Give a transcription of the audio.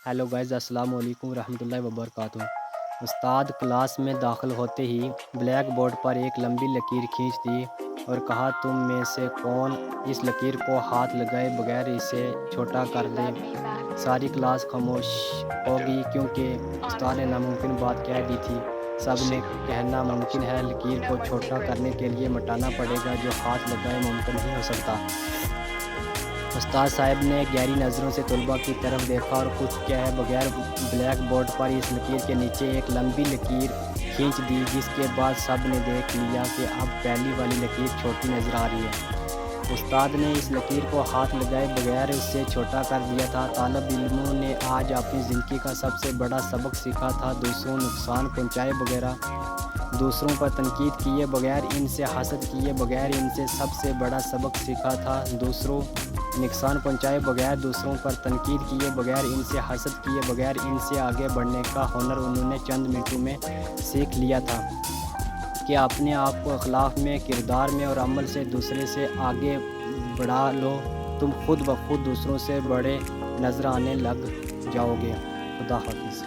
Hello guys, अस्सलाम वालेकुम रहमतुल्लाहि वबरकातुहू। उस्ताद क्लास में दाखिल होते ही ब्लैक बोर्ड पर एक लंबी लकीर खींच दी और कहा, तुम में से कौन इस लकीर को हाथ लगाए बगैर इसे छोटा कर दे। सारी क्लास खामोश हो गई क्योंकि उस्ताद ने नामुमकिन बात कह दी थी। सब ने कहना मुमकिन है, लकीर को छोटा करने के लिए मिटाना पड़ेगा, जो हाथ लगाए मुमकिन नहीं हो सकता। उस्ताद साहब ने गहरी नज़रों से तलबा की तरफ देखा और कुछ कहे बगैर ब्लैक बोर्ड पर इस लकीर के नीचे एक लंबी लकीर खींच दी, जिसके बाद सब ने देख लिया कि अब पहली वाली लकीर छोटी नज़र आ रही है। उस्ताद ने इस लकीर को हाथ लगाए बगैर उससे छोटा कर दिया था। तालिब इल्मों ने आज अपनी ज़िंदगी का सबसे बड़ा सबक सीखा था, दूसरों नुकसान पहुँचाए बगैर, दूसरों पर तनकीद किए बगैर, इनसे हसद किए बगैर। इनसे सबसे बड़ा सबक सीखा था, दूसरों नुकसान पहुंचाए बगैर, दूसरों पर तनकीद किए बगैर, इनसे हसद किए बगैर, इनसे आगे बढ़ने का हुनर उन्होंने चंद मिनटों में सीख लिया था कि अपने आप को अखलाक में, किरदार में और अमल से दूसरे से आगे बढ़ा लो, तुम खुद ब खुद दूसरों से बड़े नज़र आने लग जाओगे। खुदा हाफिज़।